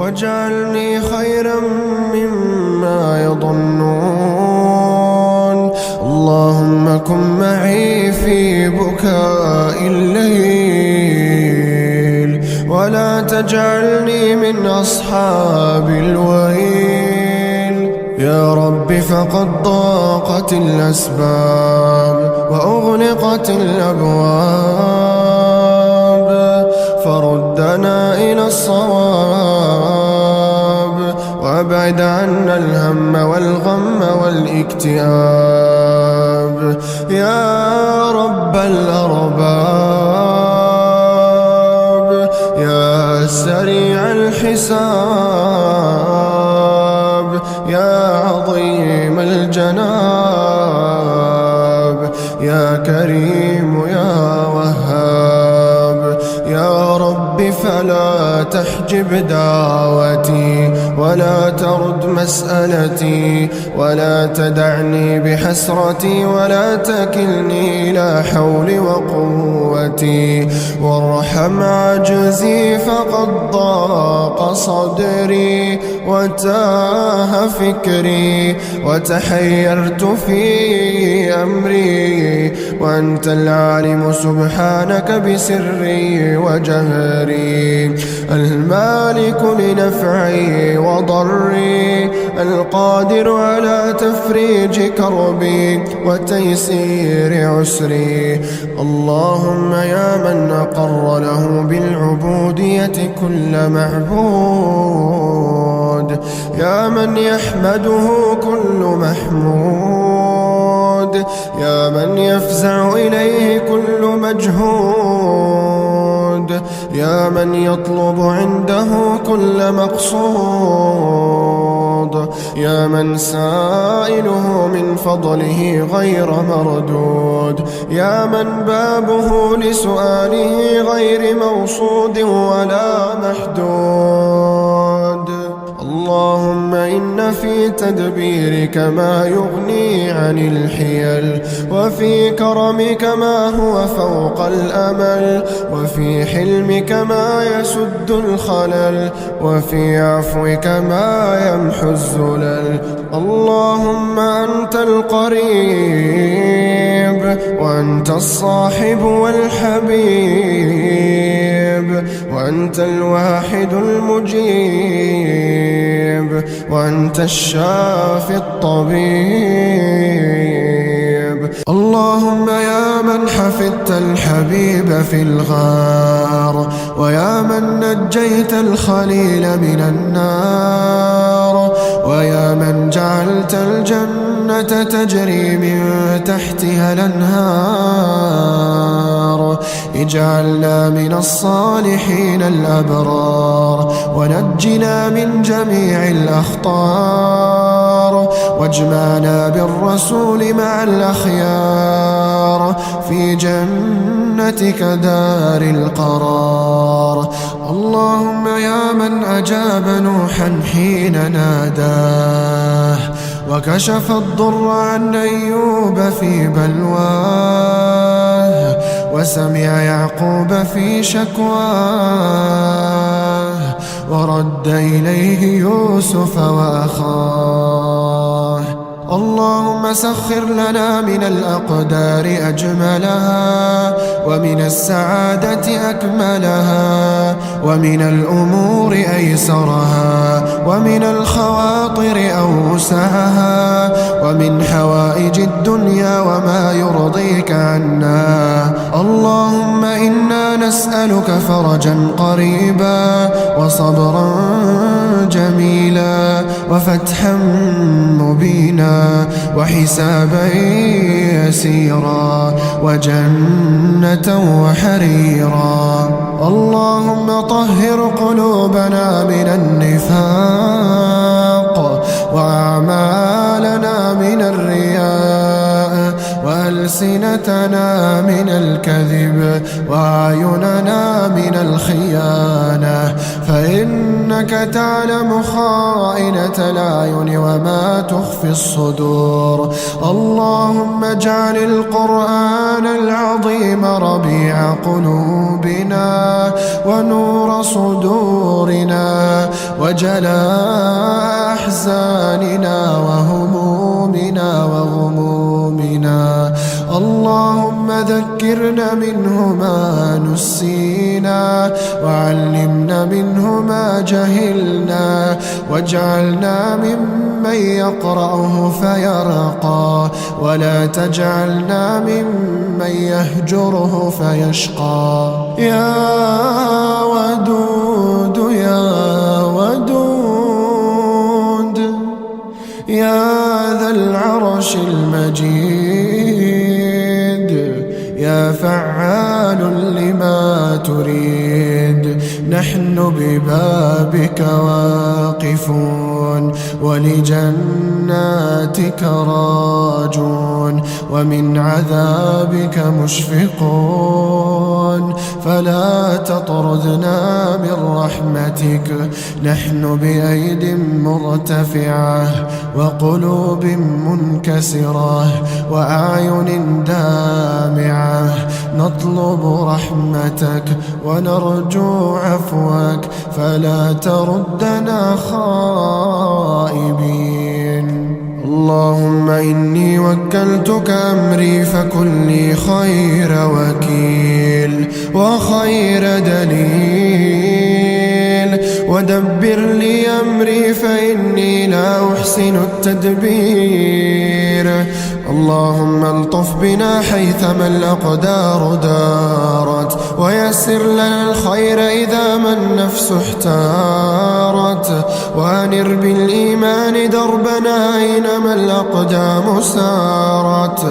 واجعلني خيرا مما يظنون. اللهم كن معي في بكاء الليل، ولا تجعلني من أصحاب الويل. يا رب فقد ضاقت الأسباب وأغلقت الأبواب، فردنا إلى الصواب، وابعد عنا الهم والغم والاكتئاب. يا رب الأرباب، يا سريع الحساب، يا عظيم الجناب، يا كريم يا وهاب. يا رب فلا تحجب دعوتي، ولا ترد مسألتي، ولا تدعني بحسرتي، ولا تكلني إلى حولي وقوتي. وارحم عجزي فقد ضاق صدري، وتاه فكري، وتحيرت في أمري، وأنت العالم سبحانك بسري وجهري، المالك لنفعي وضري، القادر على تفريج كربي وتيسير عسري. اللهم يا من أقر له بالعبودية كل معبود، يا من يحمده كل محمود، يا من يفزع إليه كل مجهود، يا من يطلب عنده كل مقصود، يا من سائله من فضله غير مردود، يا من بابه لسؤاله غير موصود ولا محدود. اللهم إن في تدبيرك ما يغني عن الحيل، وفي كرمك ما هو فوق الأمل، وفي حلمك ما يسد الخلل، وفي عفوك ما يمحو الزلل. اللهم أنت القريب، وأنت الصاحب والحبيب، وأنت الواحد المجيب، وأنت الشافي الطبيب. اللهم يا من حفظت الحبيب في الغار، ويا من نجيت الخليل من النار، ويا من جعلت الجنة تجري من تحتها الأنهار، اجعلنا من الصالحين الأبرار، ونجنا من جميع الأخطار، واجمعنا بالرسول مع الأخيار في جنتك دار القرار. اللهم يا من أجاب نوحا حين ناداه، وكشف الضر عن أيوب في بلواه، وسمع يعقوب في شكواه، ورد إليه يوسف وأخاه. اللهم سخر لنا من الأقدار أجملها، ومن السعادة أكملها، ومن الأمور أيسرها، ومن الخواطر أوسعها، ومن حوائج الدنيا وما يرضيك عنا. اللهم إنا نسألك فرجا قريبا، وصبرا جميلا، وفتحا مبينا، وحسابا يسيرا، وجنة وحريرا. اللهم طهر قلوبنا من النفاق، وأعمالنا من الرياء، وألسنتنا من الكذب وأعيننا من الخيانة، فإنك تعلم خائنة الأعين وما تخفي الصدور. اللهم اجعل القرآن العظيم ربيع قلوبنا ونور صدورنا وجلاء أحزاننا وهمومنا وغمومنا. اللهم ذكرنا منه ما نسينا وعلمنا منه ما جهلنا، واجعلنا ممن يقرأه فيرقى، ولا تجعلنا ممن يهجره فيشقى. يا ودود يا ودود يا ذا العرش المجيد، يا فعال لما تريد، نحن ببابك واقفون ولجناتك راجون ومن عذابك مشفقون، فلا تطردنا من رحمتك. نحن بأيد مرتفعة وقلوب منكسرة وأعين دامعة، نطلب رحمتك ونرجو عفوك، فلا تردنا خائبين. اللهم إني وكلتك أمري فكن لي خير وكيل وخير دليل، ودبر لي أمري فإني لا أحسن التدبير. اللهم الطف بنا حيثما الأقدار دارت، ويسر لنا الخير إذا ما النفس احتارت، وأنر بالإيمان دربنا أينما الأقدام سارت،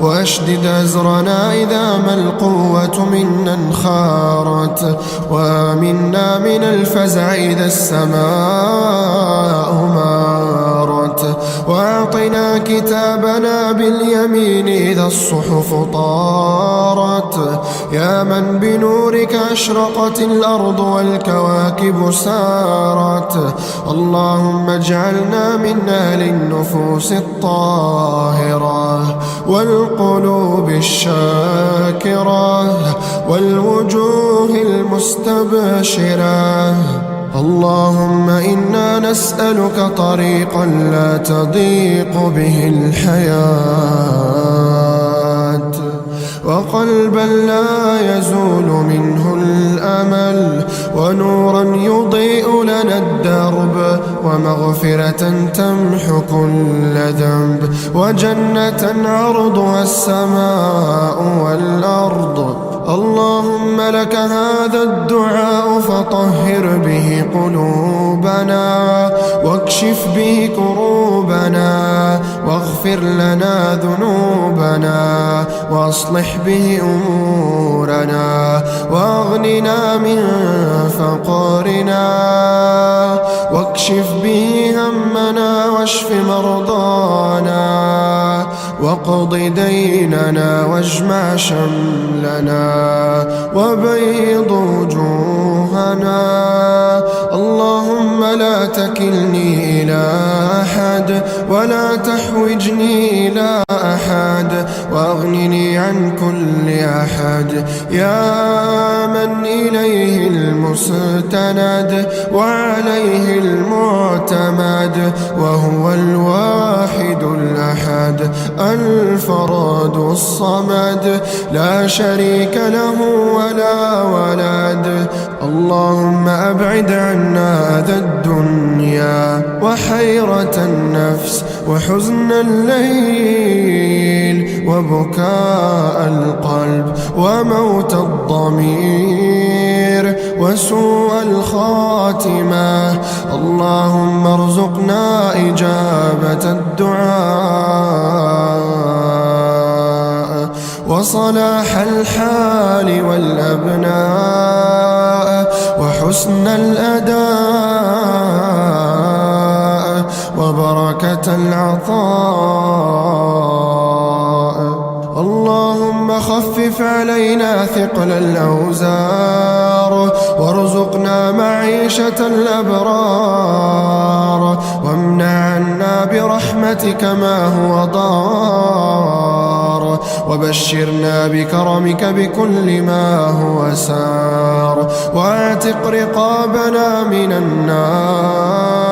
وأشدد أزرنا إذا ما القوة منا انخارت، وآمنا من الفزع إذا السماء مارت، وأعطنا كتابنا باليمين إذا الصحف طارت، يا من بنورك أشرقت الأرض والكواكب سارت. اللهم اجعلنا من أهل النفوس الطاهرة والقلوب الشاكرة والوجوه المستبشرة. اللهم إنا نسألك طريقا لا تضيق به الحياة، وقلبا لا يزول منه الأمل، ونورا يضيء لنا الدرب، ومغفرة تمحو كل ذنب، وجنة عرضها السماء والأرض. اللهم لك هذا الدعاء فطهر به قلوبنا، واكشف به كروبنا، واغفر لنا ذنوبنا، واصلح به أمورنا، واغننا من فقرنا، واكشف به همنا، واشف مرضانا، واقض ديننا، واجمع شملنا، وبيض وجوهنا. اللهم لا تكلني إلى أحد، ولا تحوجني إلى أحد، وأغنني عن كل أحد، يا من إليه المستند وعليه المعتمد، وهو الواحد الأحد الفرد الصمد، لا شريك له ولا ولد. اللهم أبعد عنا أذى الدنيا وحيرة النفس وحزن الليل وبكاء القلب وموت الضمير وسوء الخاتمة. اللهم ارزقنا إجابة الدعاء وصلاح الحال والأبناء وحسن الأداء وبركة العطاء. خفف علينا ثقل الأوزار وارزقنا معيشة الأبرار وامنع عنا برحمتك ما هو ضار وبشرنا بكرمك بكل ما هو سار واعتق رقابنا من النار.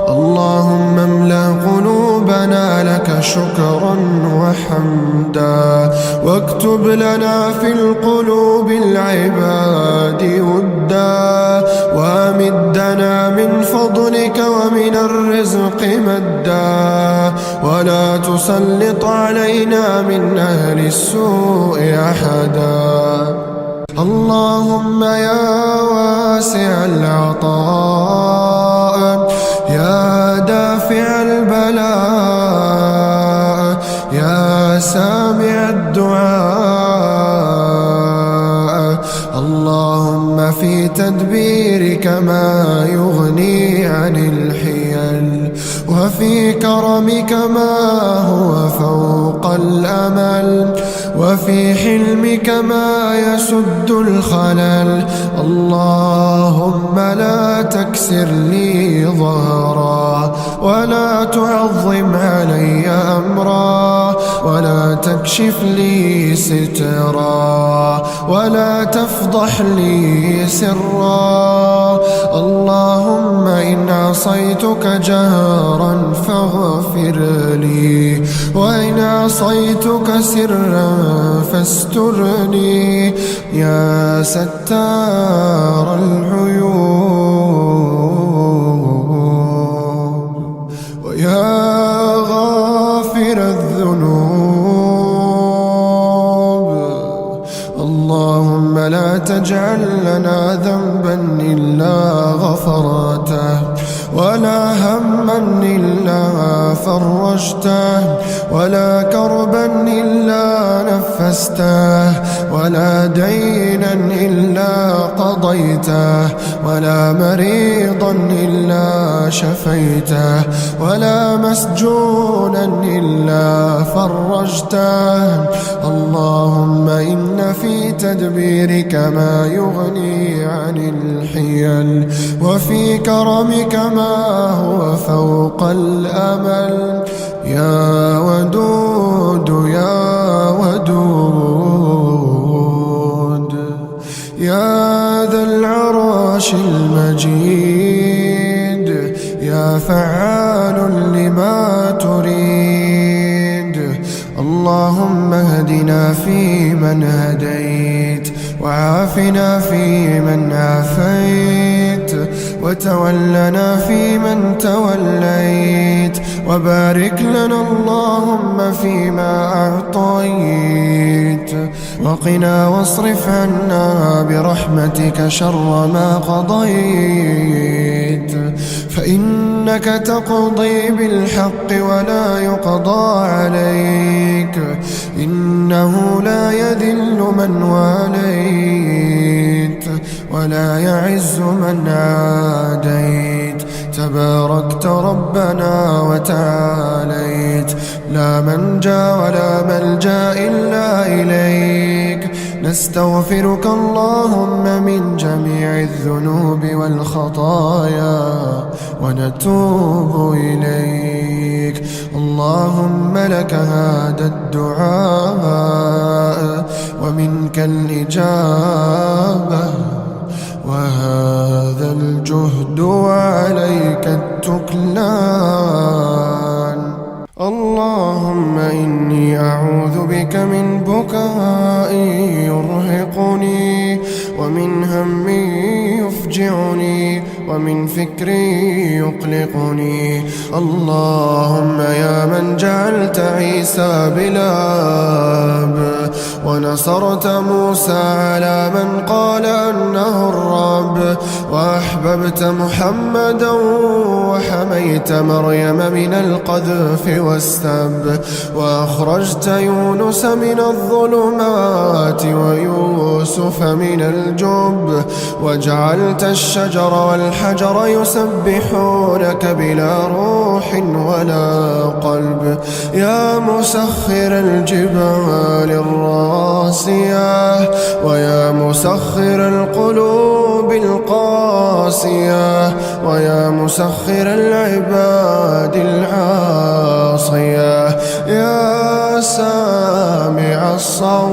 اللهم املأ قلوبنا لك شكرا وحمدا واكتب لنا في القلوب العباد ودا وامدنا من فضلك ومن الرزق مدا ولا تسلط علينا من أهل السوء أحدا. اللهم يا واسع العطاء يا دافع البلاء يا سامع الدعاء، اللهم في تدبيرك ما يغني عن الحيل وفي كرمك ما هو فوق الأمل وفي حلمك ما يسد الخلل. اللهم لا تكسر لي ظهرا ولا تعظم علي أمرا ولا تكشف لي سترا ولا تفضح لي سرا. اللهم إن عصيتك جهرا فاغفر لي وإن عصيتك سرا فاسترني يا ستار العيوب ويا غافر الذنوب. اللهم لا تجعل لنا ذنبا إلا غفرته ولا هما إلا فرجته ولا كربا إلا نفسته ولا دينا إلا قضيته ولا مريضا إلا شفيته ولا مسجونا إلا فرجته. اللهم إن في تدبيرك ما يغني عن الحيل وفي كرمك ما هو فوق الأمل يا ودود يا ودود يا ذا العرش المجيد يا فعال لما تريد. اللهم اهدنا فيمن هديت وعافنا فيمن عافيت وتولنا فيمن توليت وبارك لنا اللهم فيما أعطيت وقنا واصرف عنا برحمتك شر ما قضيت فإنك تقضي بالحق ولا يقضى عليك إنه لا يذل من واليت ولا يعز من عاديت. تباركت ربنا وتعاليت لا منجا ولا ملجا إلا إليك. نستغفرك اللهم من جميع الذنوب والخطايا ونتوب إليك. اللهم لك هذا الدعاء ومنك الإجابة وهذا الجهد وعليك التكلان. اللهم إني أعوذ بك من بكاء يرهقني ومن هم يفجعني ومن فكر يقلقني. اللهم يا من جعلت عيسى بلا أب ونصرت موسى على من قال أنه الرب، وأحببت محمدا وحميت مريم من القذف والسب، وأخرجت يونس من الظلمات ويوسف من الجب، وجعلت الشجر والحجر يسبحونك بلا روح ولا قلب. يا مسخر الجبال الراسية، ويا مسخر القلوب القاسية، ويا مسخر العباد العاصية، يا سامع الصوت